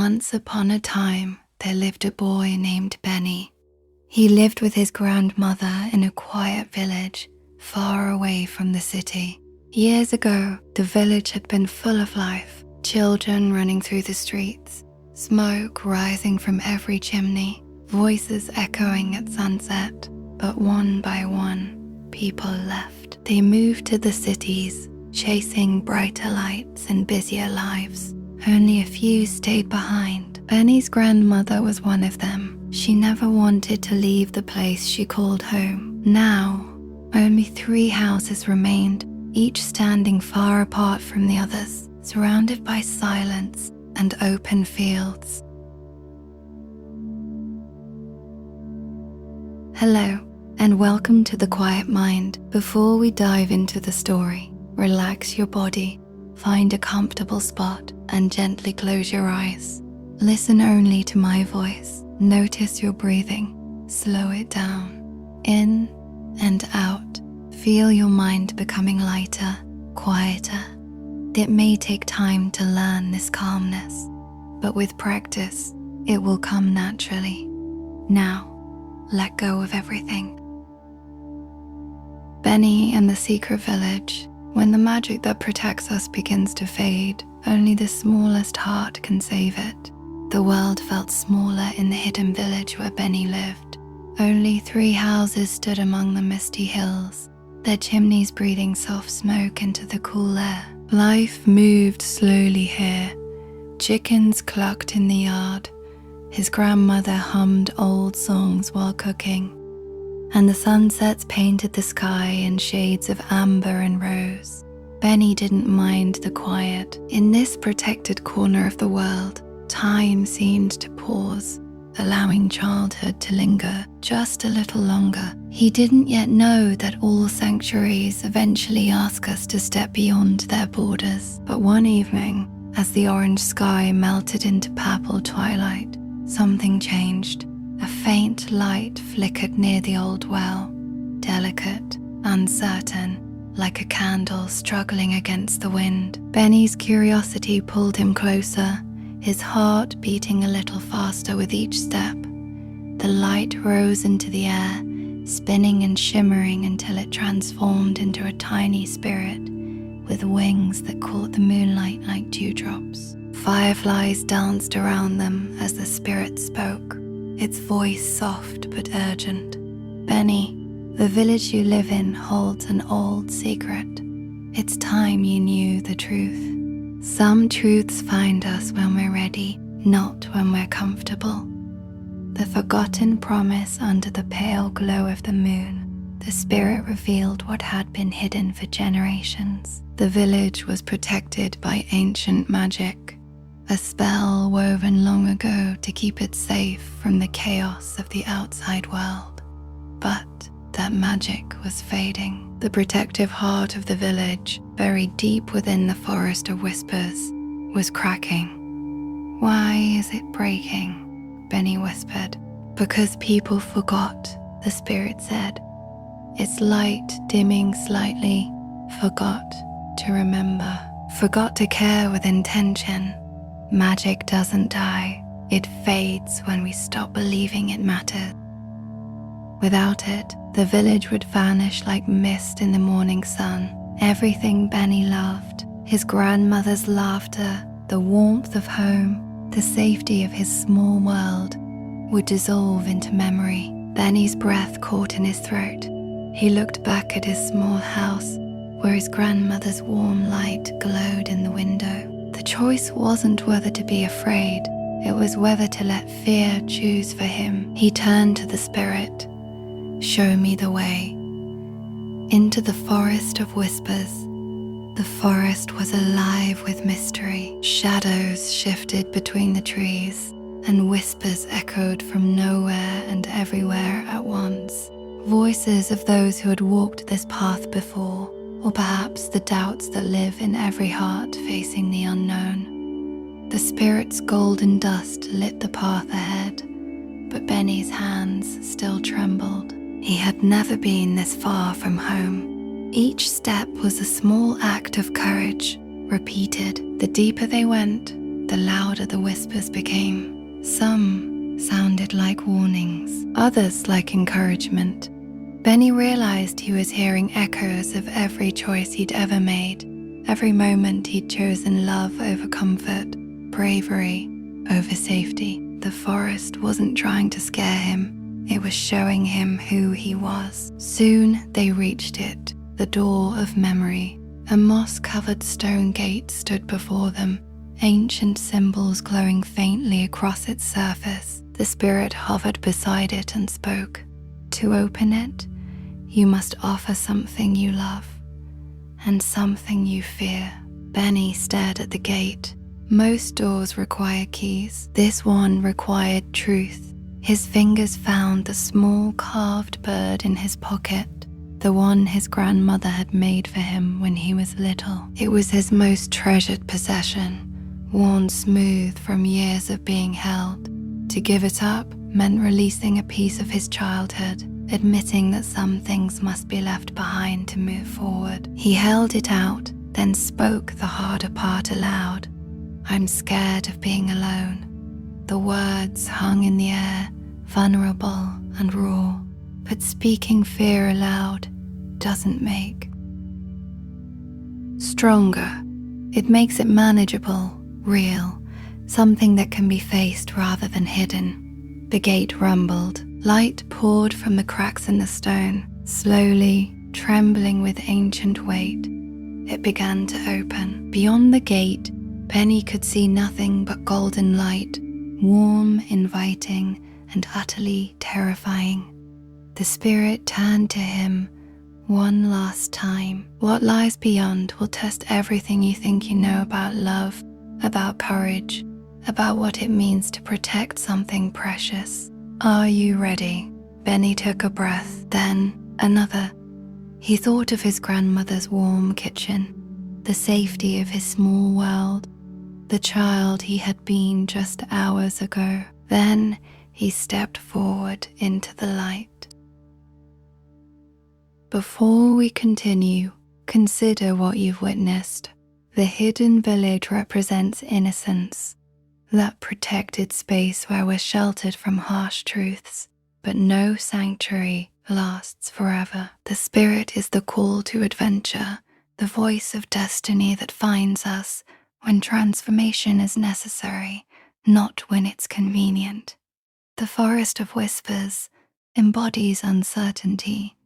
Once upon a time, there lived a boy named Benny. He lived with his grandmother in a quiet village far away from the city. Years ago, the village had been full of life, children running through the streets, smoke rising from every chimney, voices echoing at sunset. But one by one, people left. They moved to the cities, chasing brighter lights and busier lives. Only a few stayed behind. Benny's grandmother was one of them. She never wanted to leave the place she called home. Now, only 3 houses remained, each standing far apart from the others, surrounded by silence and open fields. Hello, and welcome to The Quiet Mind. Before we dive into the story, relax your body, find a comfortable spot, and gently close your eyes. Listen only to my voice. Notice your breathing. Slow it down. In and out. Feel your mind becoming lighter, quieter. It may take time to learn this calmness, but with practice, it will come naturally. Now, let go of everything. Benny and the secret village. When the magic that protects us begins to fade, only the smallest heart can save it. The world felt smaller in the hidden village where Benny lived. Only 3 houses stood among the misty hills, their chimneys breathing soft smoke into the cool air. Life moved slowly here. Chickens clucked in the yard. His grandmother hummed old songs while cooking, and the sunsets painted the sky in shades of amber and rose. Benny didn't mind the quiet. In this protected corner of the world, time seemed to pause, allowing childhood to linger just a little longer. He didn't yet know that all sanctuaries eventually ask us to step beyond their borders. But one evening, as the orange sky melted into purple twilight, something changed. A faint light flickered near the old well, delicate, uncertain, like a candle struggling against the wind. Benny's curiosity pulled him closer, his heart beating a little faster with each step. The light rose into the air, spinning and shimmering until it transformed into a tiny spirit with wings that caught the moonlight like dewdrops. Fireflies danced around them as the spirit spoke, its voice soft but urgent. Benny, the village you live in holds an old secret. It's time you knew the truth. Some truths find us when we're ready, not when we're comfortable. The forgotten promise under the pale glow of the moon. The spirit revealed what had been hidden for generations. The village was protected by ancient magic, a spell woven long ago to keep it safe from the chaos of the outside world. But that magic was fading. The protective heart of the village, buried deep within the forest of whispers, was cracking. Why is it breaking? Benny whispered. Because people forgot, the spirit said. Its light dimming slightly, forgot to remember, forgot to care with intention. Magic doesn't die, it fades when we stop believing it matters. Without it, the village would vanish like mist in the morning sun. Everything Benny loved, his grandmother's laughter, the warmth of home, the safety of his small world, would dissolve into memory. Benny's breath caught in his throat. He looked back at his small house, where his grandmother's warm light glowed in the window. The choice wasn't whether to be afraid, it was whether to let fear choose for him. He turned to the spirit. Show me the way. Into the forest of whispers. The forest was alive with mystery. Shadows shifted between the trees, and whispers echoed from nowhere and everywhere at once. Voices of those who had walked this path before, or perhaps the doubts that live in every heart facing the unknown. The spirit's golden dust lit the path ahead, but Benny's hands still trembled. He had never been this far from home. Each step was a small act of courage, repeated. The deeper they went, the louder the whispers became. Some sounded like warnings, others like encouragement. Benny realized he was hearing echoes of every choice he'd ever made, every moment he'd chosen love over comfort, bravery over safety. The forest wasn't trying to scare him, it was showing him who he was. Soon they reached it, the door of memory. A moss-covered stone gate stood before them, ancient symbols glowing faintly across its surface. The spirit hovered beside it and spoke. To open it, you must offer something you love and something you fear. Benny stared at the gate. Most doors require keys. This one required truth. His fingers found the small carved bird in his pocket, the one his grandmother had made for him when he was little. It was his most treasured possession, worn smooth from years of being held. To give it up meant releasing a piece of his childhood, admitting that some things must be left behind to move forward. He held it out, then spoke the harder part aloud. I'm scared of being alone. The words hung in the air, vulnerable and raw, but speaking fear aloud doesn't make stronger. It makes it manageable, real, something that can be faced rather than hidden. The gate rumbled. Light poured from the cracks in the stone, slowly, trembling with ancient weight. It began to open. Beyond the gate, Benny could see nothing but golden light, warm, inviting, and utterly terrifying. The spirit turned to him one last time. What lies beyond will test everything you think you know about love, about courage, about what it means to protect something precious. Are you ready? Benny took a breath, then another. He thought of his grandmother's warm kitchen, the safety of his small world, the child he had been just hours ago. Then he stepped forward into the light. Before we continue, consider what you've witnessed. The hidden village represents innocence, that protected space where we're sheltered from harsh truths, but no sanctuary lasts forever. The spirit is the call to adventure, the voice of destiny that finds us when transformation is necessary, not when it's convenient. The forest of whispers embodies uncertainty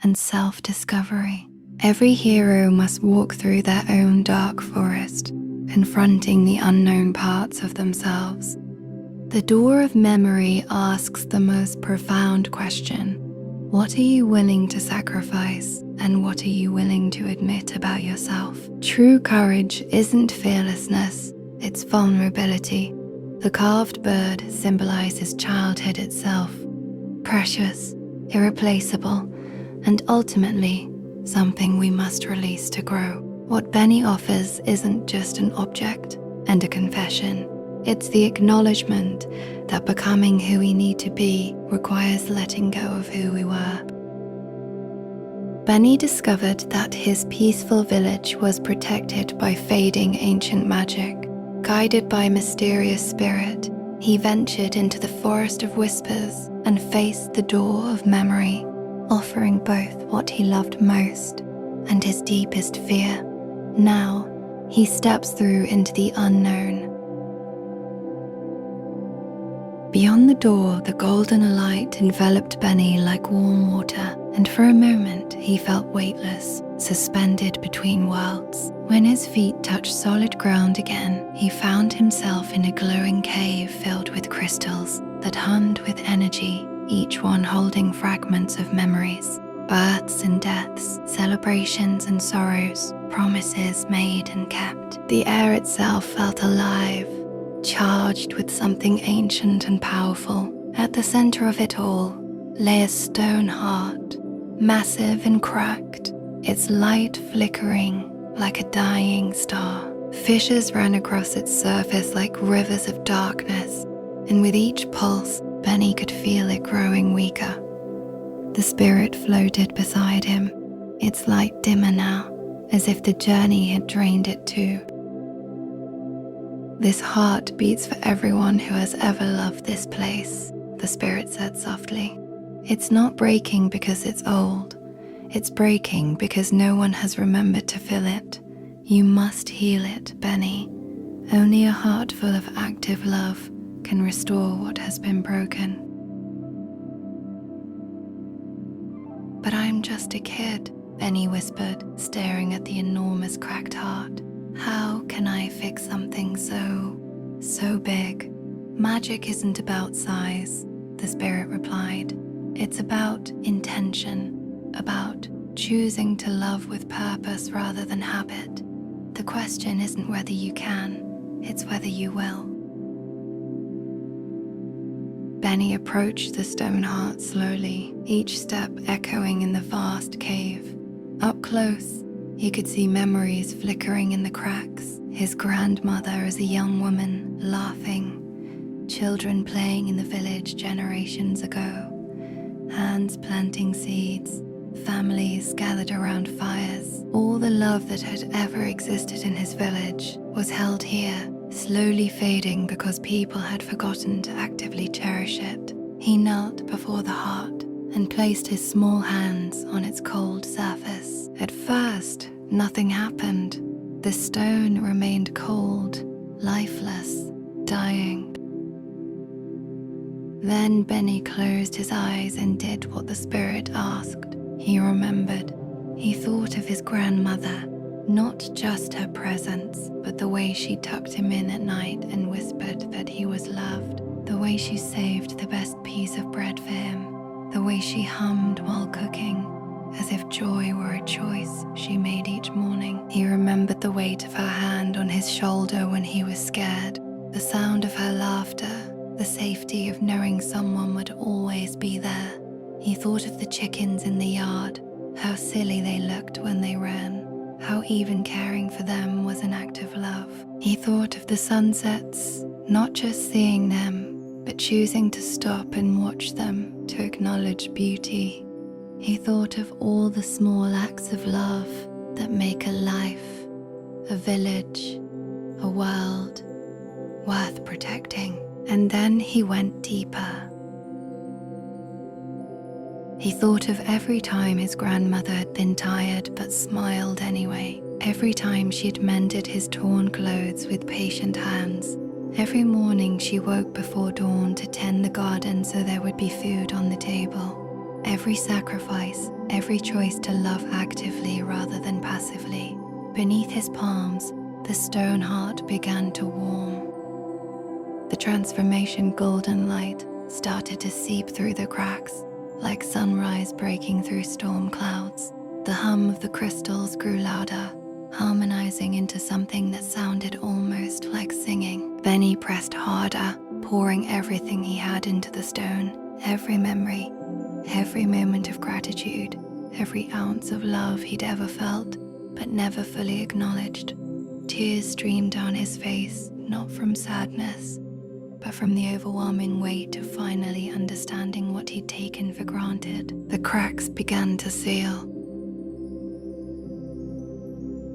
and self-discovery. Every hero must walk through their own dark forest, confronting the unknown parts of themselves. The door of memory asks the most profound question: what are you willing to sacrifice, and what are you willing to admit about yourself? True courage isn't fearlessness, it's vulnerability. The carved bird symbolizes childhood itself, precious, irreplaceable, and ultimately something we must release to grow. What Benny offers isn't just an object and a confession. It's the acknowledgement that becoming who we need to be requires letting go of who we were. Benny discovered that his peaceful village was protected by fading ancient magic. Guided by a mysterious spirit, he ventured into the forest of whispers and faced the door of memory, offering both what he loved most and his deepest fear. Now, he steps through into the unknown. Beyond the door, the golden light enveloped Benny like warm water, and for a moment he felt weightless, suspended between worlds. When his feet touched solid ground again, he found himself in a glowing cave filled with crystals that hummed with energy, each one holding fragments of memories. Births and deaths, celebrations and sorrows, promises made and kept. The air itself felt alive, charged with something ancient and powerful. At the center of it all lay a stone heart, massive and cracked, its light flickering like a dying star. Fissures ran across its surface like rivers of darkness, and with each pulse, Benny could feel it growing weaker. The spirit floated beside him, its light dimmer now, as if the journey had drained it too. "This heart beats for everyone who has ever loved this place," the spirit said softly. "It's not breaking because it's old. It's breaking because no one has remembered to fill it. You must heal it, Benny. Only a heart full of active love can restore what has been broken." "But I'm just a kid," Benny whispered, staring at the enormous cracked heart. "How can I fix something so big?" "Magic isn't about size," the spirit replied. "It's about intention, about choosing to love with purpose rather than habit. The question isn't whether you can, it's whether you will." Benny approached the stone heart slowly, each step echoing in the vast cave. Up close, he could see memories flickering in the cracks. His grandmother as a young woman, laughing. Children playing in the village generations ago. Hands planting seeds. Families gathered around fires. All the love that had ever existed in his village was held here, slowly fading because people had forgotten to actively cherish it. He knelt before the heart and placed his small hands on its cold surface. At first, nothing happened. The stone remained cold, lifeless, dying. Then Benny closed his eyes and did what the spirit asked. He remembered. He thought of his grandmother, not just her presence, but the way she tucked him in at night and whispered that he was loved, the way she saved the best piece of bread for him, the way she hummed while cooking, as if joy were a choice she made each morning. He remembered the weight of her hand on his shoulder when he was scared, the sound of her laughter, the safety of knowing someone would always be there. He thought of the chickens in the yard, how silly they looked when they ran, how even caring for them was an act of love. He thought of the sunsets, not just seeing them, but choosing to stop and watch them to acknowledge beauty. He thought of all the small acts of love that make a life, a village, a world worth protecting. And then he went deeper. He thought of every time his grandmother had been tired but smiled anyway, every time she'd mended his torn clothes with patient hands, every morning she woke before dawn to tend the garden so there would be food on the table, every sacrifice, every choice to love actively rather than passively. Beneath his palms, the stone heart began to warm. The transformation golden light started to seep through the cracks, like sunrise breaking through storm clouds. The hum of the crystals grew louder, harmonizing into something that sounded almost like singing. Benny pressed harder, pouring everything he had into the stone, every memory, every moment of gratitude, every ounce of love he'd ever felt, but never fully acknowledged. Tears streamed down his face, not from sadness, but from the overwhelming weight of finally understanding what he'd taken for granted. The cracks began to seal.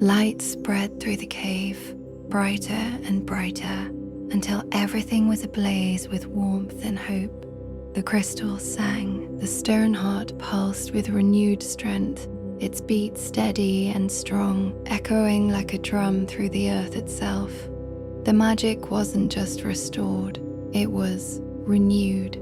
Light spread through the cave, brighter and brighter, until everything was ablaze with warmth and hope. The crystals sang, the stone heart pulsed with renewed strength, its beat steady and strong, echoing like a drum through the earth itself. The magic wasn't just restored, it was renewed,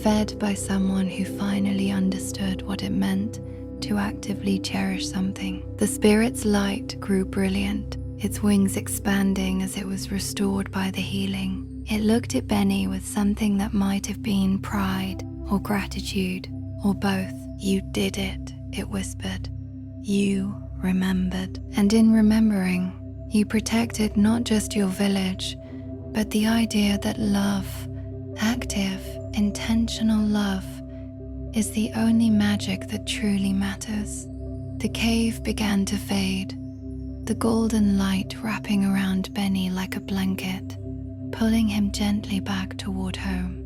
fed by someone who finally understood what it meant to actively cherish something. The spirit's light grew brilliant, its wings expanding as it was restored by the healing. It looked at Benny with something that might have been pride or gratitude or both. "You did it," it whispered. "You remembered. And in remembering, you protected not just your village, but the idea that love, active, intentional love, is the only magic that truly matters." The cave began to fade, the golden light wrapping around Benny like a blanket, pulling him gently back toward home.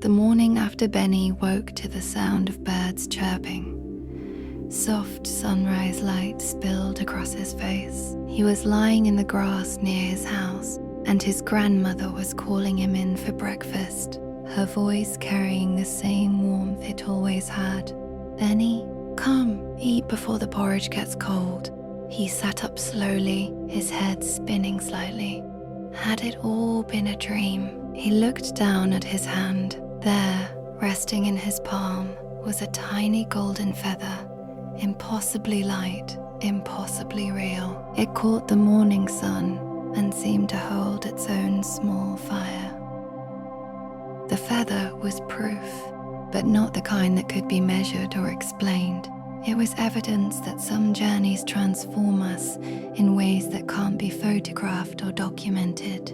The morning after Benny woke to the sound of birds chirping, Soft sunrise light spilled across his face. He was lying in the grass near his house, and his grandmother was calling him in for breakfast, her voice carrying the same warmth it always had. "Benny, come, eat before the porridge gets cold." He sat up slowly, his head spinning slightly. Had it all been a dream? He looked down at his hand. There, resting in his palm, was a tiny golden feather, impossibly light, impossibly real. It caught the morning sun and seemed to hold its own small fire. The feather was proof, but not the kind that could be measured or explained. It was evidence that some journeys transform us in ways that can't be photographed or documented,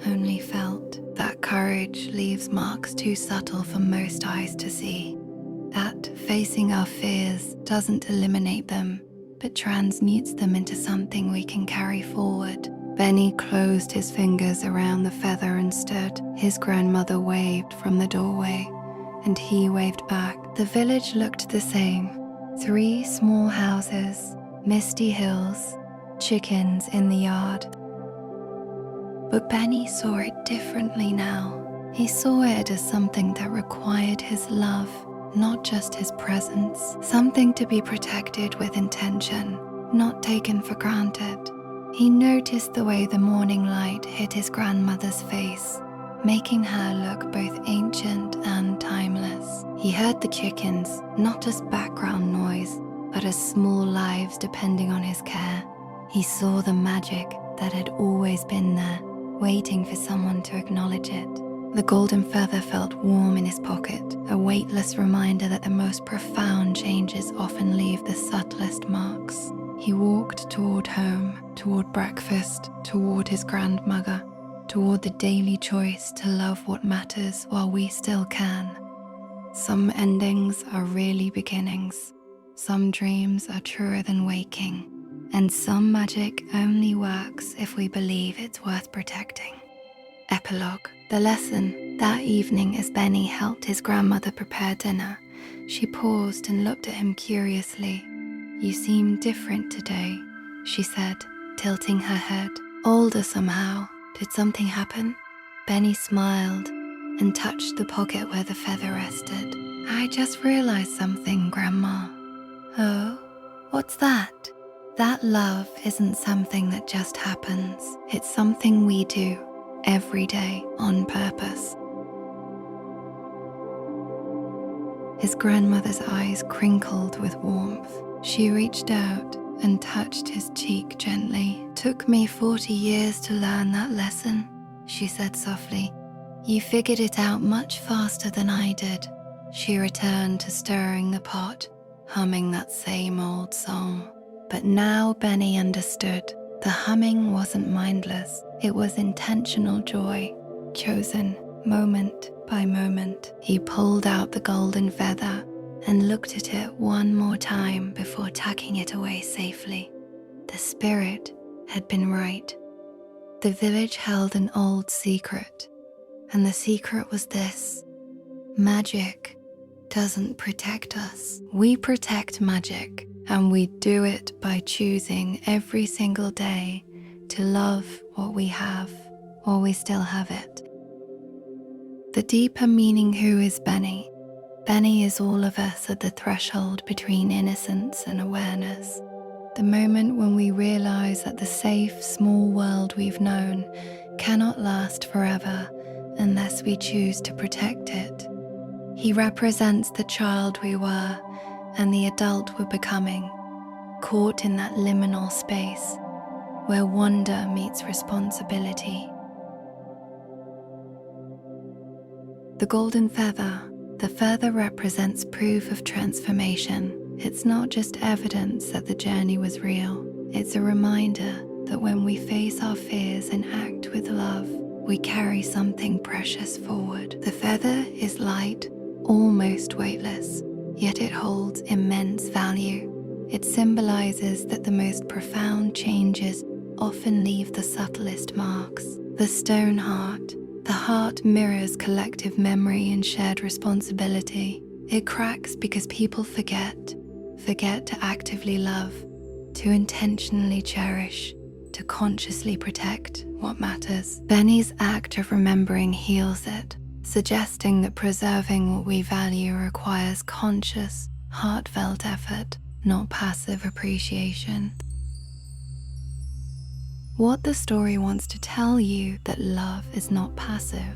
only felt. That courage leaves marks too subtle for most eyes to see. That facing our fears doesn't eliminate them, but transmutes them into something we can carry forward. Benny closed his fingers around the feather and stood. His grandmother waved from the doorway, and he waved back. The village looked the same. 3 small houses, misty hills, chickens in the yard. But Benny saw it differently now. He saw it as something that required his love, not just his presence. Something to be protected with intention, not taken for granted. He noticed the way the morning light hit his grandmother's face, making her look both ancient and timeless. He heard the chickens, not as background noise, but as small lives depending on his care. He saw the magic that had always been there, waiting for someone to acknowledge it. The golden feather felt warm in his pocket, a weightless reminder that the most profound changes often leave the subtlest marks. He walked toward home, toward breakfast, toward his grandmother, toward the daily choice to love what matters while we still can. Some endings are really beginnings. Some dreams are truer than waking. And some magic only works if we believe it's worth protecting. Epilogue. The lesson. That evening, as Benny helped his grandmother prepare dinner, she paused and looked at him curiously. "You seem different today," she said, tilting her head. "Older somehow. Did something happen?" Benny smiled and touched the pocket where the feather rested. "I just realized something, Grandma." "Oh? What's that?" "That love isn't something that just happens. It's something we do every day on purpose." His grandmother's eyes crinkled with warmth. She reached out and touched his cheek gently. "Took me 40 years to learn that lesson," she said softly. "You figured it out much faster than I did." She returned to stirring the pot, humming that same old song. But now Benny understood. The humming wasn't mindless. It was intentional joy, chosen moment by moment. He pulled out the golden feather and looked at it one more time before tucking it away safely. The spirit had been right. The village held an old secret, and the secret was this: magic doesn't protect us. We protect magic, and we do it by choosing every single day to love what we have while we still have it. The deeper meaning. Who is Benny? Benny is all of us at the threshold between innocence and awareness. The moment when we realize that the safe, small world we've known cannot last forever unless we choose to protect it. He represents the child we were and the adult we're becoming, caught in that liminal space where wonder meets responsibility. The golden feather. The feather represents proof of transformation. It's not just evidence that the journey was real. It's a reminder that when we face our fears and act with love, we carry something precious forward. The feather is light, almost weightless, yet it holds immense value. It symbolizes that the most profound changes often leave the subtlest marks. The stone heart. The heart mirrors collective memory and shared responsibility. It cracks because people forget. forget to actively love, to intentionally cherish, to consciously protect what matters. Benny's act of remembering heals it, suggesting that preserving what we value requires conscious, heartfelt effort, not passive appreciation. What the story wants to tell you that love is not passive.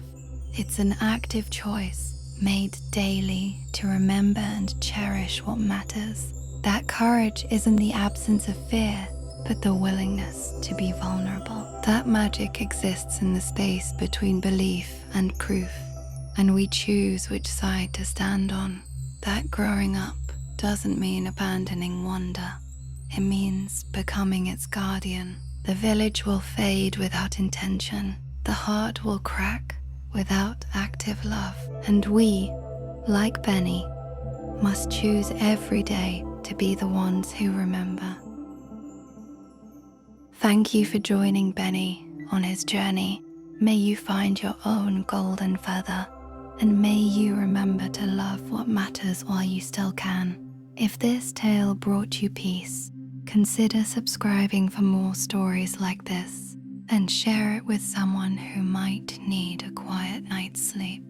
It's an active choice made daily to remember and cherish what matters. That courage isn't the absence of fear, but the willingness to be vulnerable. That magic exists in the space between belief and proof, and we choose which side to stand on. That growing up doesn't mean abandoning wonder. It means becoming its guardian. The village will fade without intention. The heart will crack without active love. And we, like Benny, must choose every day to be the ones who remember. Thank you for joining Benny on his journey. May you find your own golden feather, and may you remember to love what matters while you still can. If this tale brought you peace, consider subscribing for more stories like this and share it with someone who might need a quiet night's sleep.